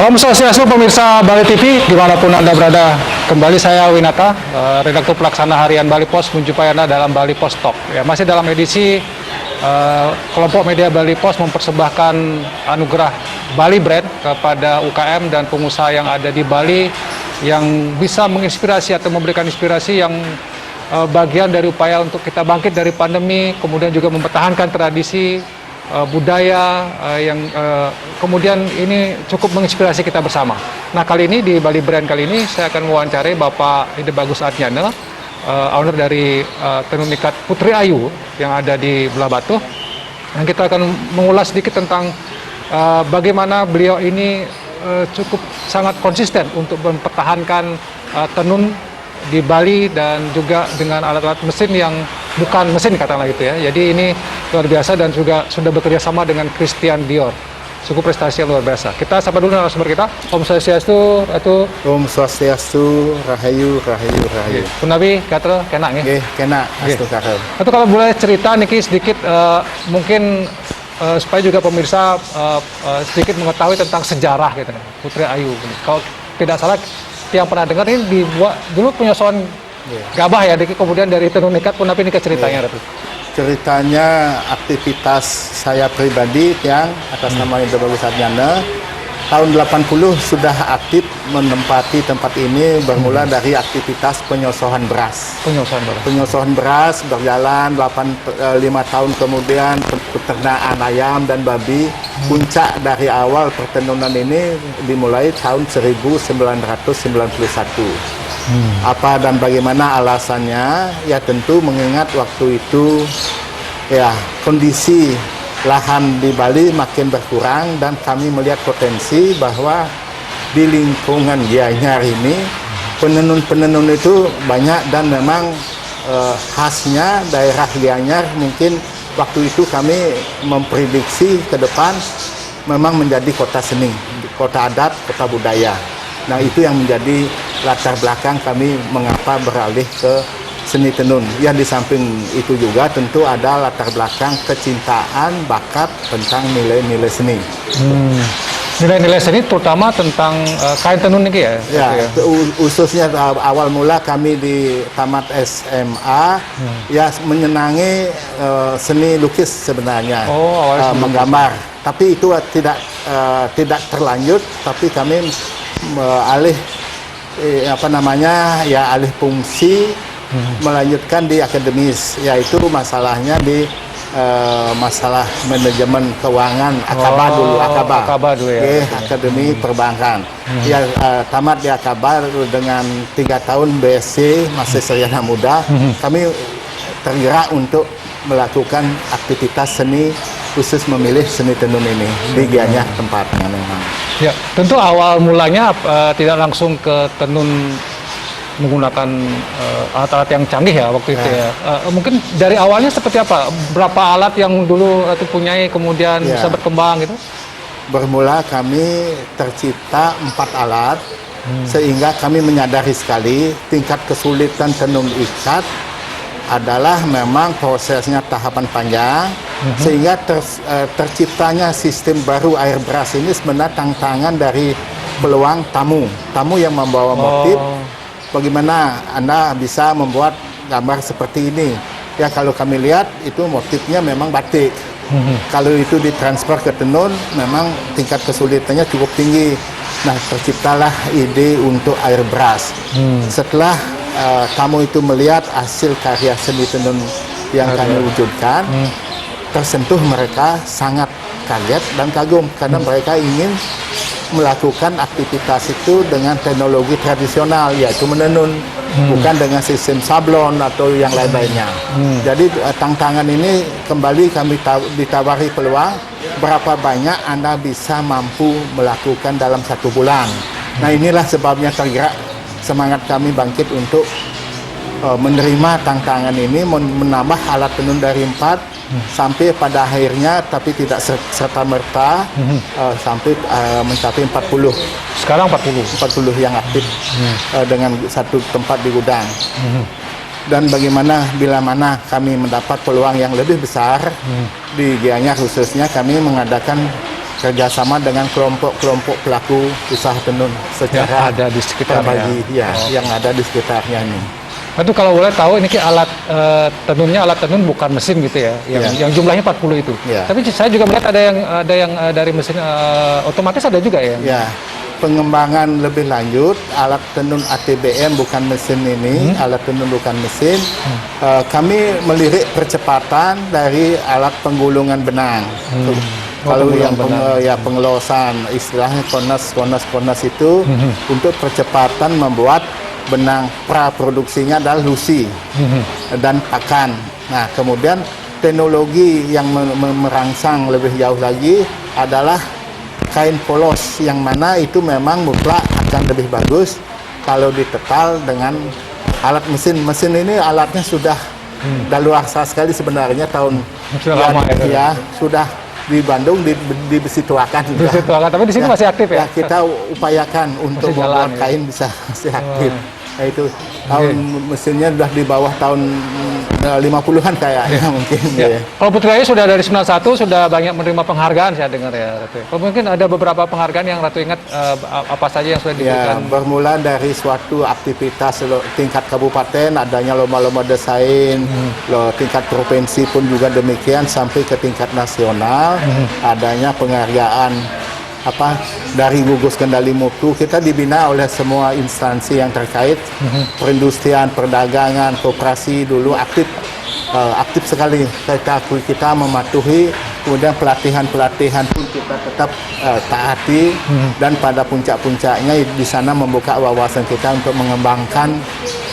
Om Swastiastu pemirsa Bali TV dimanapun Anda berada. Kembali saya Winata, redaktur pelaksana harian Bali Pos, menjumpai Anda dalam Bali Pos Talk. Ya, masih dalam edisi kelompok media Bali Pos mempersembahkan anugerah Bali Brand kepada UKM dan pengusaha yang ada di Bali yang bisa menginspirasi atau memberikan inspirasi yang bagian dari upaya untuk kita bangkit dari pandemi, kemudian juga mempertahankan tradisi budaya yang kemudian ini cukup menginspirasi kita bersama. Nah, kali ini di Bali Brand kali ini saya akan mewawancarai Bapak Ide Bagus Adnyana, owner dari Tenun Ikat Putri Ayu yang ada di Belah Batu. Dan kita akan mengulas sedikit tentang bagaimana beliau ini cukup sangat konsisten untuk mempertahankan tenun di Bali dan juga dengan alat-alat mesin yang bukan mesin katakanlah gitu ya. Jadi ini luar biasa dan juga sudah bekerja sama dengan Christian Dior. Cukup prestasi yang luar biasa. Kita sapa dulu narasumber kita. Om Swastiastu atau Om Swastiastu, Rahayu, Rahayu, Rahayu. Punabi kata kena nggih. Nggih, kena astu kakek. Atau kalau boleh cerita niki sedikit mungkin supaya juga pemirsa sedikit mengetahui tentang sejarah gitu Putri Ayu. Kalau tidak salah yang pernah dengar ini dibuat dulu penyosokan gabah ya, kemudian dari tenun ikat pun tapi ini ke ceritanya Ratu. Ceritanya aktivitas saya pribadi yang atas nama Ide Bagus Adnyana tahun 80 sudah aktif menempati tempat ini bermula dari aktivitas penyosohan beras. Penyosohan beras berjalan 5 tahun kemudian peternakan ayam dan babi. Puncak dari awal pertenunan ini dimulai tahun 1991. Apa dan bagaimana alasannya? Ya tentu mengingat waktu itu ya kondisi lahan di Bali makin berkurang dan kami melihat potensi bahwa di lingkungan Gianyar ini penenun-penenun itu banyak dan memang khasnya daerah Gianyar mungkin waktu itu kami memprediksi ke depan memang menjadi kota seni, kota adat, kota budaya. Nah, itu yang menjadi latar belakang kami mengapa beralih ke seni tenun. Ya, di samping itu juga tentu ada latar belakang kecintaan, bakat tentang nilai-nilai seni. Nilai-nilai seni terutama tentang kain tenun ini ya? Ya, khususnya awal mula kami di tamat SMA, ya menyenangi seni lukis sebenarnya, menggambar. Tapi itu tidak terlanjut, tapi kami alih alih fungsi melanjutkan di akademis, yaitu masalahnya di masalah manajemen keuangan Akaba dulu ya. Akademi Perbankan. Ya tamat di Akaba dengan 3 tahun BSc, masih sarjana muda. Kami tergerak untuk melakukan aktivitas seni, khusus memilih seni tenun ini di Gianyar tempatnya memang. Ya, tentu awal mulanya tidak langsung ke tenun menggunakan alat-alat yang canggih ya waktu itu ya. Mungkin dari awalnya seperti apa? Berapa alat yang dulu itu punyai kemudian bisa berkembang gitu? Bermula kami tercipta 4 alat sehingga kami menyadari sekali tingkat kesulitan tenun ikat adalah memang prosesnya tahapan panjang sehingga terciptanya sistem baru air beras ini sebenarnya tantangan dari peluang tamu yang membawa motif. Bagaimana Anda bisa membuat gambar seperti ini? Ya, kalau kami lihat itu motifnya memang batik. Kalau itu ditransfer ke tenun, memang tingkat kesulitannya cukup tinggi. Nah, terciptalah ide untuk air beras. Setelah tamu itu melihat hasil karya seni tenun yang kami wujudkan, tersentuh mereka sangat kaget dan kagum karena mereka ingin melakukan aktivitas itu dengan teknologi tradisional, yaitu menenun, bukan dengan sistem sablon atau yang lain-lainnya. Jadi tantangan ini kembali kami ditawari peluang, berapa banyak Anda bisa mampu melakukan dalam 1 bulan. Nah, inilah sebabnya tergerak semangat kami bangkit untuk menerima tantangan ini, menambah alat tenun dari 4 sampai pada akhirnya, tapi tidak serta-merta sampai mencapai 40. Sekarang 40 yang aktif dengan satu tempat di gudang. Dan bagaimana bila mana kami mendapat peluang yang lebih besar di Gianyar khususnya, kami mengadakan kerjasama dengan kelompok-kelompok pelaku usaha tenun secara ada di sekitarnya. terbagi, yang ada di sekitarnya ini. Itu kalau boleh tahu ini alat alat tenun bukan mesin gitu ya, yang jumlahnya 40 itu. Tapi saya juga melihat ada yang dari mesin otomatis ada juga ya. Ya, pengembangan lebih lanjut alat tenun ATBM bukan mesin ini, alat tenun bukan mesin. Kami melirik percepatan dari alat penggulungan benang. Kalau yang pengelosan, istilahnya konas itu untuk percepatan membuat benang praproduksinya adalah lusi dan pakan. Nah, kemudian teknologi yang merangsang lebih jauh lagi adalah kain polos, yang mana itu memang mutlak akan lebih bagus kalau ditetal dengan alat mesin. Mesin ini alatnya sudah daluarsa sekali sebenarnya tahun sudah di Bandung di Besi Tuakan juga. Besi Tuakan, tapi di sini masih aktif ya? Kita upayakan untuk membuat kain bisa masih aktif. Nah, itu tahun mesinnya sudah di bawah tahun 50-an kayaknya mungkin. Kalau Putri Ayu sudah dari 91 sudah banyak menerima penghargaan, saya dengar ya, Ratu. Kalau mungkin ada beberapa penghargaan yang Ratu ingat apa saja yang sudah diberikan? Bermula dari suatu aktivitas tingkat kabupaten, adanya lomba-lomba desain, tingkat provinsi pun juga demikian, sampai ke tingkat nasional, adanya penghargaan dari gugus kendali mutu. Kita dibina oleh semua instansi yang terkait, perindustrian, perdagangan, koperasi dulu aktif sekali. Kita mematuhi, kemudian pelatihan pun kita tetap taati, dan pada puncak-puncaknya di sana membuka wawasan kita untuk mengembangkan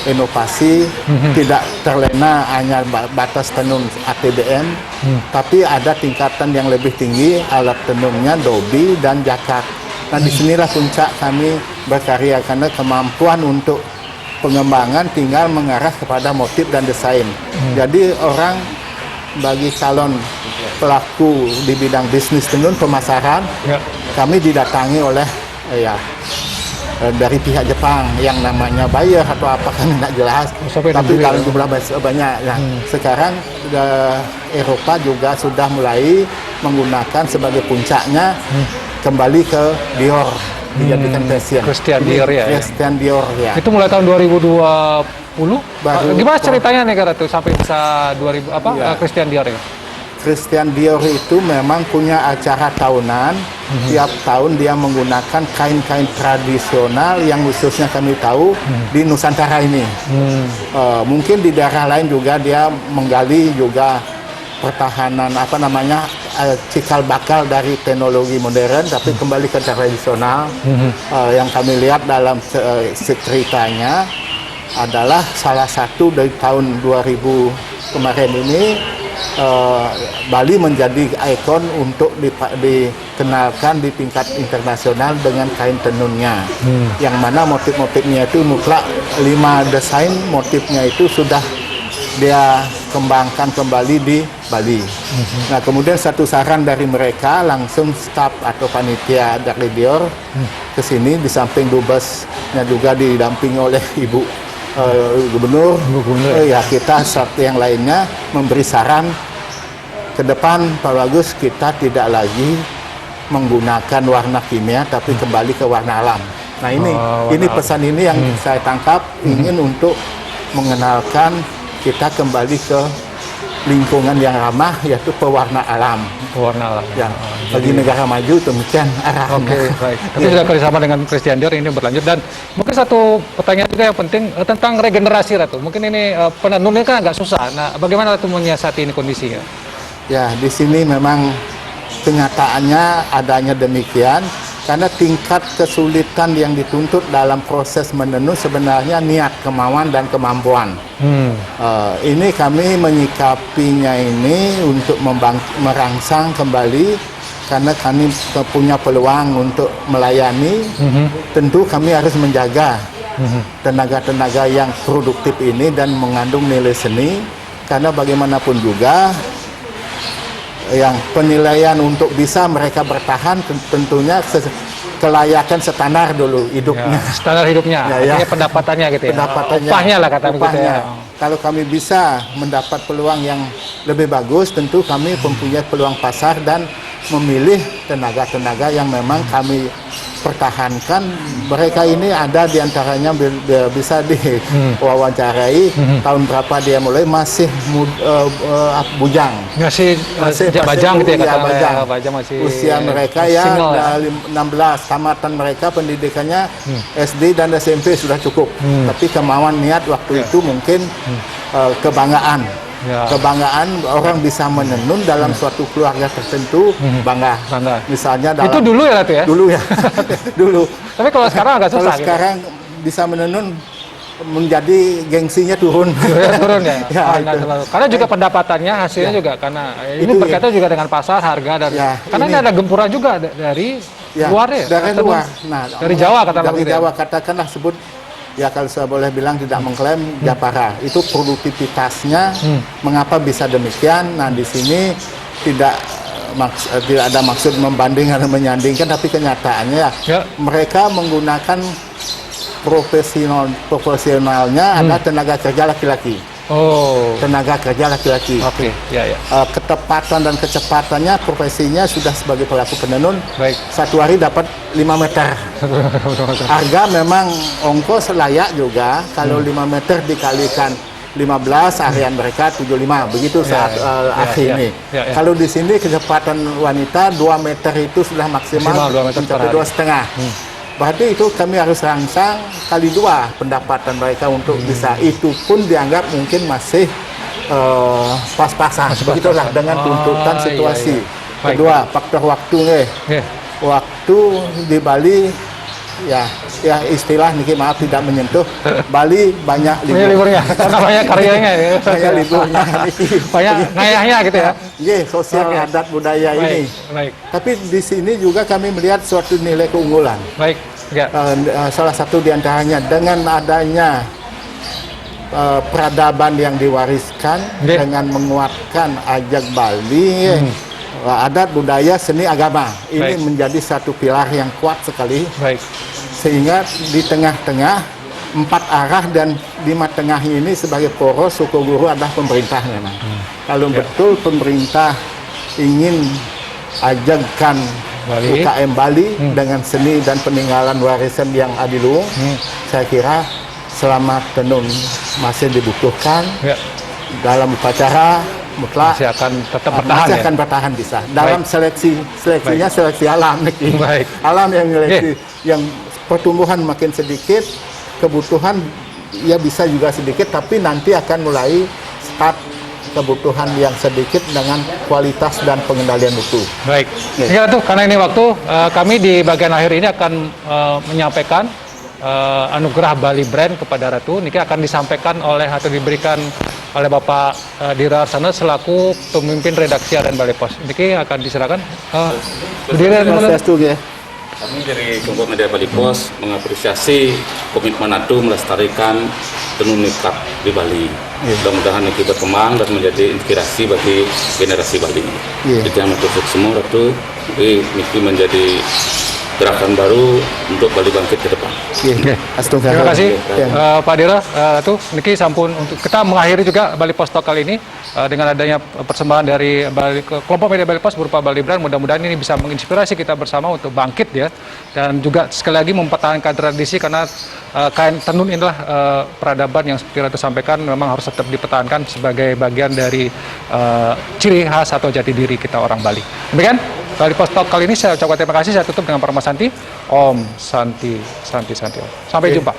inovasi, tidak terlena hanya batas tenun ATBM, tapi ada tingkatan yang lebih tinggi, alat tenunnya dobi dan jakak. Nah, disinilah puncak kami berkarya, karena kemampuan untuk pengembangan tinggal mengarah kepada motif dan desain. Jadi orang bagi calon pelaku di bidang bisnis tenun pemasaran, kami didatangi oleh dari pihak Jepang yang namanya buyer atau apa kan tidak jelas, tapi kalau jumlah banyak. Nah, sekarang Eropa juga sudah mulai menggunakan sebagai puncaknya kembali ke Dior, dijadikan fashion. Christian Dior ya. Christian Dior ya. Itu mulai tahun 2020. Gimana ceritanya nih Ratu sampai bisa Christian Dior ya? Christian Dior itu memang punya acara tahunan. Tiap tahun dia menggunakan kain-kain tradisional yang khususnya kami tahu di Nusantara ini. Mungkin di daerah lain juga dia menggali juga pertahanan cikal bakal dari teknologi modern, tapi kembali ke tradisional. Yang kami lihat dalam ceritanya adalah salah satu dari tahun 2000 kemarin ini, Bali menjadi ikon untuk dikenalkan di tingkat internasional dengan kain tenunnya, yang mana motif-motifnya itu mutlak 5 desain motifnya itu sudah dia kembangkan kembali di Bali. Nah, kemudian satu saran dari mereka, langsung staf atau panitia dari Dior ke sini, di samping dubesnya juga didampingi oleh Ibu Gubernur. Kita satu yang lainnya memberi saran ke depan, Pak Bagus, kita tidak lagi menggunakan warna kimia, tapi kembali ke warna alam. Nah, ini pesan ini yang saya tangkap, ingin untuk mengenalkan kita kembali ke lingkungan yang ramah, yaitu pewarna alam. Pewarna alam. Ya, bagi negara maju demikian arahnya. Oke, baik. Tapi sudah kerjasama dengan Christian Dior ini berlanjut, dan mungkin satu pertanyaan juga yang penting tentang regenerasi, Ratu. Mungkin ini penenunnya kan agak susah. Nah, bagaimana Ratu menyiasati ini kondisinya? Ya, di sini memang kenyataannya adanya demikian, karena tingkat kesulitan yang dituntut dalam proses menenun sebenarnya niat, kemauan, dan kemampuan. Ini kami menyikapinya ini untuk merangsang kembali, karena kami punya peluang untuk melayani. Tentu kami harus menjaga tenaga-tenaga yang produktif ini dan mengandung nilai seni, karena bagaimanapun juga yang penilaian untuk bisa mereka bertahan tentunya kelayakan standar dulu hidupnya. Ya, standar hidupnya, artinya pendapatannya gitu ya. Pendapatannya, upahnya lah kata begitu ya. Kalau kami bisa mendapat peluang yang lebih bagus, tentu kami mempunyai peluang pasar dan memilih tenaga-tenaga yang memang kami pertahankan. Mereka ini ada diantaranya bisa diwawancarai tahun berapa dia mulai, masih bujang. Masih bajang gitu ya, kata bajang. masih Usia mereka ya single, 16, tamatan mereka pendidikannya SD dan SMP sudah cukup. Tapi kemauan niat waktu itu mungkin kebanggaan. Ya. Kebanggaan orang bisa menenun dalam suatu keluarga tertentu, bangga. Misalnya dalam, itu dulu ya Ratu ya? Dulu ya. Dulu. Tapi kalau sekarang agak susah. Kalau sekarang bisa menenun menjadi gengsinya turun. Turun ya. Ya, karena juga pendapatannya, hasilnya juga, karena ini berkaitan juga dengan pasar, harga, dan karena ini ada gempuran juga dari luar ya. Dari luar. Nah, dari Jawa katakanlah. Dari Jawa katakanlah sebut. Ya kalau saya boleh bilang tidak mengklaim Japara itu produktivitasnya mengapa bisa demikian. Nah di sini tidak ada maksud membanding atau menyandingkan, tapi kenyataannya mereka menggunakan profesionalnya ada tenaga kerja laki-laki. Tenaga kerja laki-laki. Ketepatan dan kecepatannya, profesinya sudah sebagai pelaku penenun. Satu hari dapat 5 meter. Harga memang ongkos layak juga. Kalau 5 meter dikalikan 15, harian mereka 75. Begitu saat akhir ini. Kalau di sini kecepatan wanita 2 meter itu sudah maksimal, mencapai 2,5. Berarti itu kami harus rangsang kali 2 pendapatan mereka untuk bisa. Itu pun dianggap mungkin masih pas-pasan. Begitulah dengan tuntutan situasi. Kedua, faktor waktu. Waktu di Bali ya istilah niki, maaf tidak menyentuh. Bali banyak liburnya, karena banyak karyanya. Banyak liburnya, banyak ngayahnya gitu ya. Sosial adat budaya ini. Tapi di sini juga kami melihat suatu nilai keunggulan. Salah satu diantaranya dengan adanya peradaban yang diwariskan dengan menguatkan ajak Bali. Adat, budaya, seni, agama ini menjadi satu pilar yang kuat sekali. Sehingga di tengah-tengah 4 arah dan 5 tengah ini sebagai poros suku guru adalah pemerintah memang. Kalau betul pemerintah ingin ajakkan UKM Bali dengan seni dan peninggalan warisan yang adiluhung, saya kira selama tenun masih dibutuhkan dalam upacara mutlak masih akan tetap bertahan, masih akan bertahan bisa. Dalam seleksinya seleksi alam nih. Alam yang seleksi, yang pertumbuhan makin sedikit, kebutuhan ya bisa juga sedikit, tapi nanti akan mulai start kebutuhan yang sedikit dengan kualitas dan pengendalian mutu. Ya tuh, karena ini waktu kami di bagian akhir ini akan menyampaikan anugerah Bali Brand kepada Ratu. Niki akan disampaikan oleh atau diberikan oleh Bapak Dira Arsana selaku pemimpin redaksi harian Bali Pos. Niki akan disilakan. Kami dari kelompok media Bali Pos mengapresiasi komitmen Ratu melestarikan tenun ikat di Bali. Mudah-mudahan ini berkembang dan menjadi inspirasi bagi generasi Bali. Itu yang untuk semua Ratu. Ini menjadi gerakan baru untuk Bali bangkit ke depan. Terima kasih Pak Dira. Tuh niki sampun untuk kita mengakhiri juga Bali Pos Talk kali ini dengan adanya persembahan dari kelompok media Bali Pos berupa Bali Brand. Mudah-mudahan ini bisa menginspirasi kita bersama untuk bangkit ya, dan juga sekali lagi mempertahankan tradisi, karena kain tenun inilah peradaban yang seperti Ratu sampaikan memang harus tetap dipertahankan sebagai bagian dari ciri khas atau jati diri kita orang Bali. Demikian Bali Pos Talk kali ini, saya ucapkan terima kasih. Saya tutup dengan Parma Santi. Om Santi Santi Santi. Sampai jumpa.